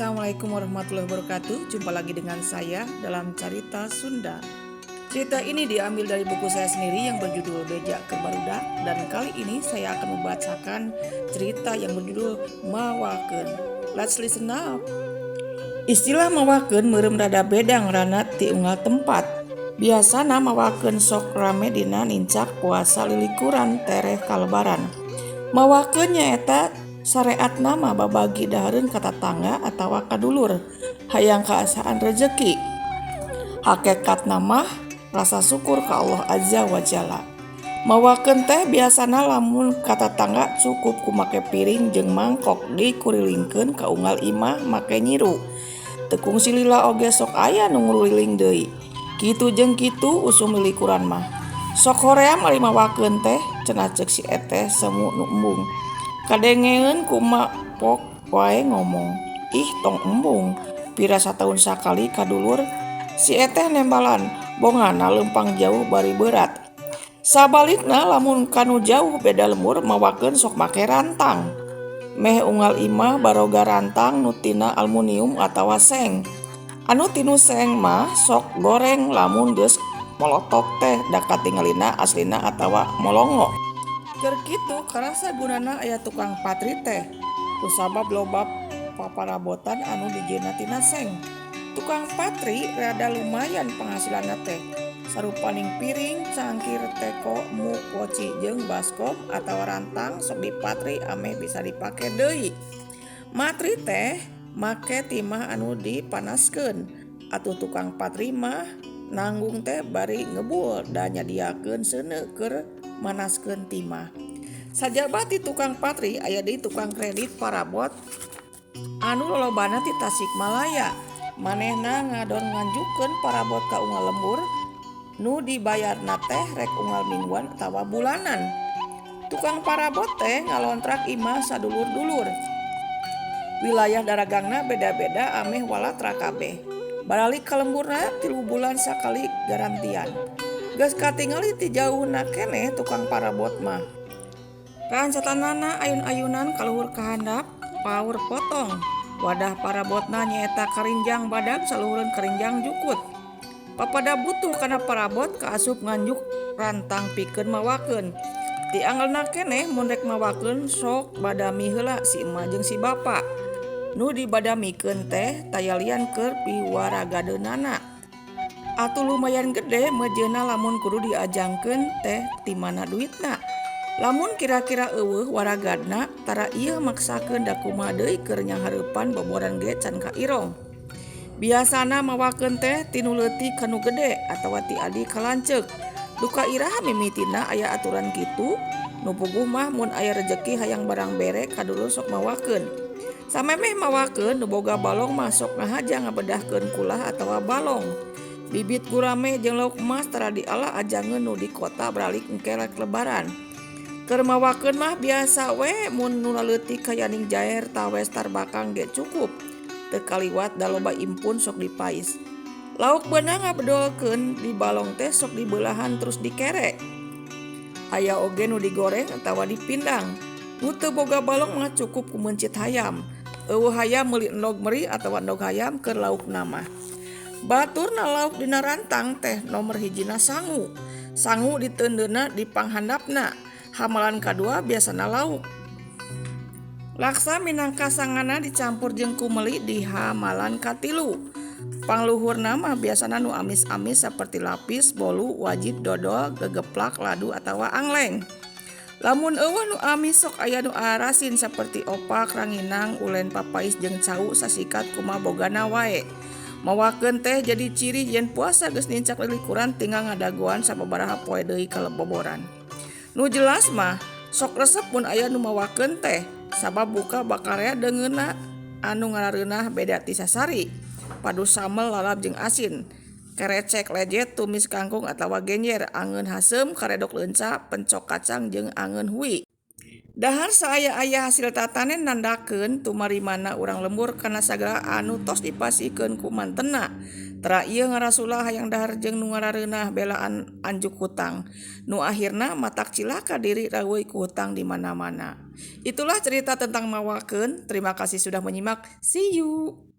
Assalamualaikum warahmatullahi wabarakatuh. Jumpa lagi dengan saya dalam Carita Sunda. Cerita ini diambil dari buku saya sendiri yang berjudul Bejak Kerbarudak, dan kali ini saya akan membacakan cerita yang berjudul Mawakeun. Let's listen now. Istilah mawakeun meureum rada beda ngaranna ti unggal tempat. Biasana mawakeun sok rame dina nincak puasa lilikuran tereh kalebaran. Mawakeun nyaeta syariat nama babagi dahareun ka tatangga atawa kadulur hayang kaasaan rezeki. Hakikat nama rasa syukur ka Allah Azza wa Jalla. Mawakeun teh biasana lamun ka tatangga cukup ku make piring jeung mangkok dikurilingkeun ka unggal imah make nyiru. Teu kungsi lila oge sok aya nu nguriling deui. Kitu jeung kitu usum lilikuran mah. Sok hoream ari mawakeun teh cenah ceuk si eteh semu nu embung. Kadengeun ku mak pok wae ngomong, ih tong embung, pira sataun sakali kadulur, si eteh nembalan, bongana lempang jauh bari berat. Sabalikna lamun kanu jauh beda lembur mawakeun sok make rantang. Meh unggal imah baroga rantang nu tina aluminium atawa seng. Anu tinu seng mah sok goreng lamun geus molotok teh da katingalina aslina atawa molongo. Keur kitu karasa gunana aya tukang patri teh kusabab loba paparabotan anu dijieunna tina seng. Tukang patri rada lumayan penghasilanna teh sarupaning piring, cangkir, teko, muk, poci jeung baskom atawa rantang sok dipatri ameh bisa dipake deui. Matri teh make timah anu dipanaskeun. Atuh tukang patri mah nanggung teh bari ngebul da nyadiakeun seuneu keur manaskeun timah. Sajabat ti tukang patri aya deui tukang kredit parabot anu lolobana ti Tasikmalaya. Manehna ngadon nganjukeun parabot ka unggal lembur nu dibayarna teh rek unggal mingguan atawa bulanan. Tukang parabot teh ngalontrak imah sadulur-dulur. Wilayah daragangna beda-beda ameh walatra kabeh. Baralik ka lemburna 3 bulan sakali garantian. Geus katingali ti jauhna keneh tukang parabot mah. Rancatanana ayun-ayunan kaluhur kahandap paur potong. Wadah parabotna nyaeta karinjang badag saluhureun karinjang jukut. Papada butuh kana parabot kaasup nganjuk rantang pikeun mawakeun. Ti anggelna keneh mun rek mawakeun sok badami heula si emak jeung si bapa. Nu dibadamikeun teh tayalian keur piwaragadeunana. Atuh lumayan gede mejeuna lamun kudu diajangkeun teh ti mana duitna. Lamun kira-kira eueuh waragadna tara ieu maksakeun da kumaha deui keur nyahareupan boboran ge can kairong. Biasana mawakeun teh ti nu leutik ka nu gede atawa ti adi ka lanceuk. Duka iraha mimitina aya aturan kitu. Nu puguh mah mun aya rejeki hayang barang bere kadulur sok mawakeun. Samemeh mawakeun nu boga balong mah sok ngahaja ngabedahkeun kulah atawa balong. Bibit gurame jeung lauk emas tara dialah ajangeun nu di kota baralik engke rek lebaran. Keur mawakeun mah biasa we mun nu leutik kayaning jaer tawes tar bakang ge cukup. Teu kaliwat da loba impun sok dipais. Lauk beunang ngabedolkeun di balong teh sok dibeulahan terus dikere. Aya oge nu digoreng atawa dipindang. Nu teu boga balong mah cukup ku mencit hayam. Eueuh hayam meuli endog meri atawa endog hayam keur laukna mah. Baturna lauk dina rantang teh nomor hijina sangu. Sangu diteundeuna di panghandapna. Hamalan kadua biasana lauk. Laksa minangka sangana dicampur jeung kumeli di hamalan katilu. Pangluhurna mah biasana nu amis-amis saperti lapis, bolu, wajib, dodol, gegeplak, ladu atawa angleng. Lamun eueuh nu amis sok aya nu arasin saperti opak, ranginang, ulen papais jeung cau sasikat kumaha bogana wae. Mawakeun teh jadi ciri yen puasa geus nincak lilikuran tinggal ngadagoan sababaraha poe deui ka boboran. Nu jelas mah sok resep mun aya nu mawakeun teh sabab buka bakarea deungeunna anu ngarareunah beda ti sasari. Padu samel lalap jeung asin. Kerecek lejet tumis kangkung atawa genjer, angeun haseum, karedok leunca, pencok kacang jeung angeun hui. Dahar saaya-aya hasil tatanen nandakeun tumarimana urang lembur kana sagala anu tos dipasikeun ku mantenna. Tara ieu ngarasula hayang dahar jeung nu ngarareunah belaan anjuk hutang. Nu akhirna matak cilaka diri raweuy ku hutang di mana-mana. Itulah cerita tentang mawakeun. Terima kasih sudah menyimak. See you.